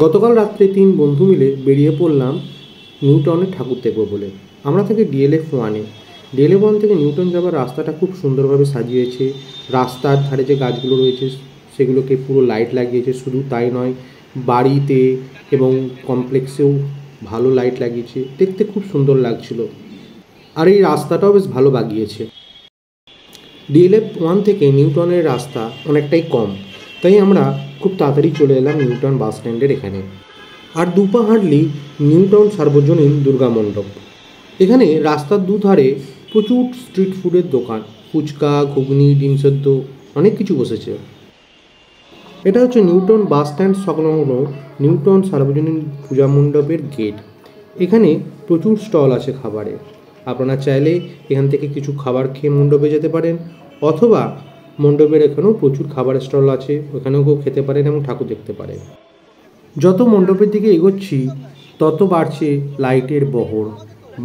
গতকাল রাত্রে 3 বন্ধু মিলে বেরিয়ে পড়লাম নিউটাউনে ঠাকুর দেখব বলে। আমরা থেকে DLF1-এ। DLF1 থেকে নিউটাউন যাওয়ার রাস্তাটা খুব সুন্দরভাবে সাজিয়েছে। রাস্তার ধারে যে গাছগুলো রয়েছে সেগুলোকে পুরো লাইট লাগিয়েছে। শুধু তাই নয়, বাড়িতে এবং কমপ্লেক্সেও ভালো লাইট লাগিয়েছে। দেখতে খুব সুন্দর লাগছিল। আর এই রাস্তাটাও বেশ ভালো বাগিয়েছে। DLF1 থেকে নিউটাউনের রাস্তা অনেকটাই কম, তাই আমরা খুব তাড়াতাড়ি চলে এলাম নিউটাউন বাস স্ট্যান্ডের এখানে। আর দুপা হাঁটলেই নিউটাউন সার্বজনীন দুর্গা মণ্ডপ। এখানে রাস্তার দুধারে প্রচুর স্ট্রিট ফুডের দোকান, ফুচকা, ঘুগনি, ডিম সেদ্ধ, অনেক কিছু বসেছে। এটা হচ্ছে নিউটাউন বাস স্ট্যান্ড সংলগ্ন নিউটাউন সার্বজনীন পূজা মণ্ডপের গেট। এখানে প্রচুর স্টল আছে খাবারের। আপনারা চাইলে এখান থেকে কিছু খাবার খেয়ে মণ্ডপে যেতে পারেন, অথবা মণ্ডপের এখানেও প্রচুর খাবারের স্টল আছে, ওখানেও কেউ খেতে পারেন এবং ঠাকুর দেখতে পারেন। যত মণ্ডপের দিকে এগোচ্ছি তত বাড়ছে লাইটের বহর,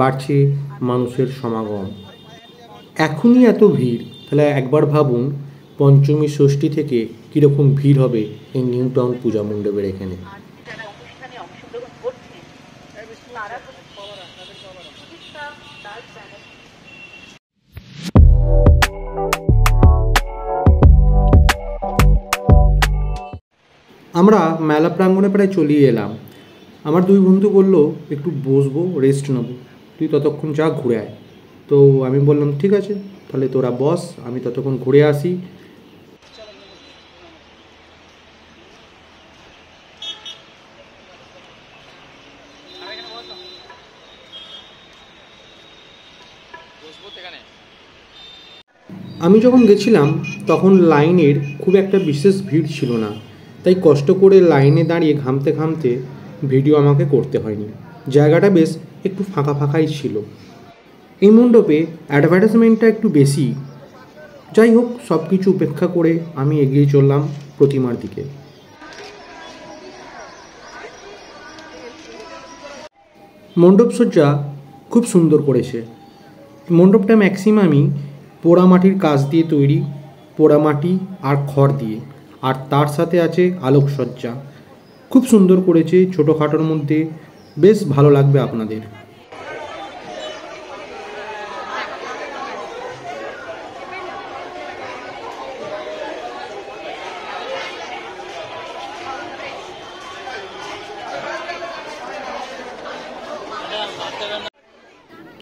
বাড়ছে মানুষের সমাগম। এখনই এত ভিড়, তাহলে একবার ভাবুন পঞ্চমী ষষ্ঠী থেকে কীরকম ভিড় হবে এই নিউটাউন পূজা মণ্ডপের এখানে। আমরা মেলা প্রাঙ্গণে প্রায় চলিয়ে এলাম। আমার 2 বন্ধু বলল একটু বসবো, রেস্ট নেব, তুই ততক্ষণ যা ঘুরে আয়। তো আমি বললাম ঠিক আছে, তাহলে তোরা বস, আমি ততক্ষণ ঘুরে আসি। আমি যখন গেছিলাম তখন লাইনের খুব একটা বিশেষ ভিড় ছিল না, তাই কষ্ট করে লাইনে দাঁড়িয়ে ঘামতে ঘামতে ভিডিও আমাকে করতে হয়নি। জায়গাটা বেশ একটু ফাঁকা ফাঁকাই ছিল। এই মণ্ডপে অ্যাডভার্টাইজমেন্টটা একটু বেশি। যাই হোক, সব কিছু উপেক্ষা করে আমি এগিয়ে চললাম প্রতিমার দিকে। মণ্ডপসজ্জা খুব সুন্দর করেছে। মণ্ডপটা ম্যাক্সিমামই পোড়ামাটির কাজ দিয়ে তৈরি, পোড়ামাটি আর খড় দিয়ে, আর তার সাথে আছে আলোকসজ্জা। খুব সুন্দর করেছে, ছোটোখাটোর মধ্যে, বেশ ভালো লাগবে আপনাদের।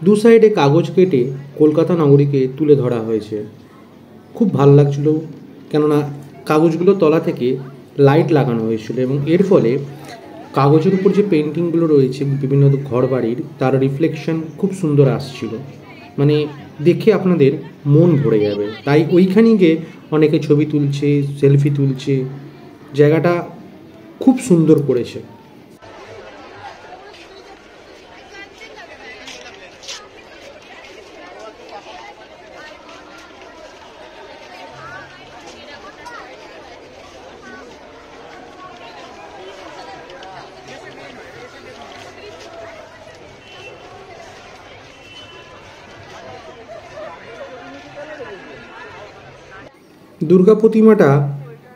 দু সাইডে কাগজ কেটে কলকাতা নগরীকে তুলে ধরা হয়েছে। খুব ভালো লাগছিল, কেননা কাগজগুলো তলা থেকে লাইট লাগানো হয়েছিল এবং এর ফলে কাগজের উপর যে পেন্টিংগুলো রয়েছে বিভিন্ন ঘর বাড়ির, তার রিফ্লেকশন খুব সুন্দর আসছিল। মানে দেখে আপনাদের মন ভরে যাবে। তাই ওইখানে গিয়ে অনেকে ছবি তুলছে, সেলফি তুলছে। জায়গাটা খুব সুন্দর করেছে। দুর্গা প্রতিমাটা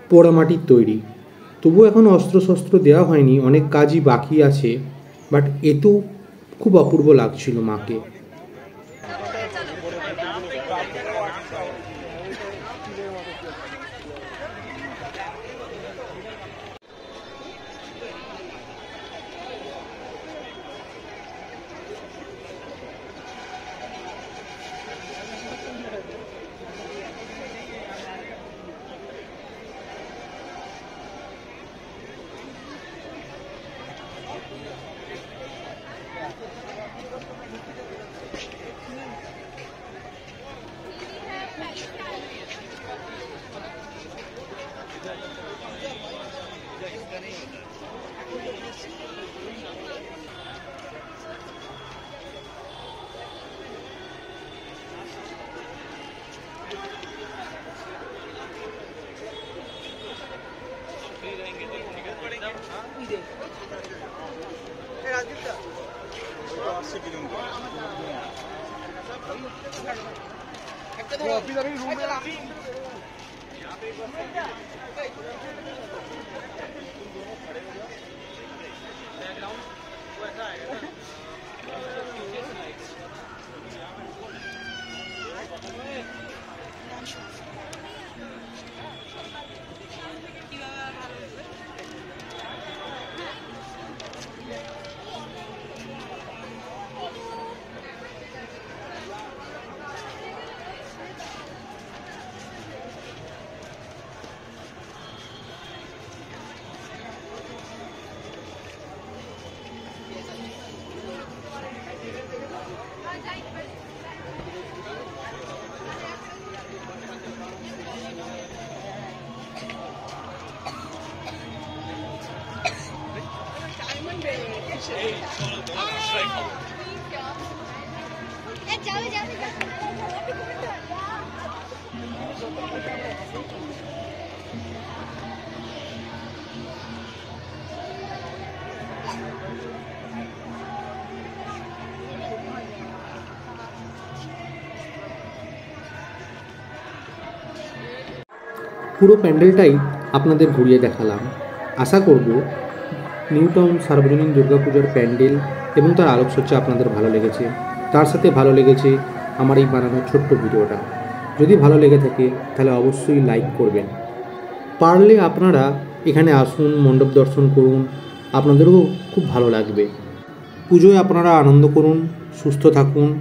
পোড়ামাটির তৈরি, তবু এখন অস্ত্রশস্ত্র দেওয়া হয়নি, অনেক কাজই বাকি আছে, বাট এতেও খুব অপূর্ব লাগছিল মাকে। পুরো প্যান্ডেলটাই আপনাদের ঘুরিয়ে দেখালাম। আশা করব নিউ টাউন সার্বজনীন দুর্গাপূজার প্যান্ডেল এবং তার আলোকসজ্জা আপনাদের ভালো লেগেছে। তার সাথে ভালো লেগেছে আমার এই বানানো ছোট্ট ভিডিওটা। যদি ভালো লেগে থাকে তাহলে অবশ্যই লাইক করবেন। পারলে আপনারা এখানে আসুন, মণ্ডপ দর্শন করুন, আপনাদেরও খুব ভালো লাগবে। পুজোয় আপনারা আনন্দ করুন, সুস্থ থাকুন।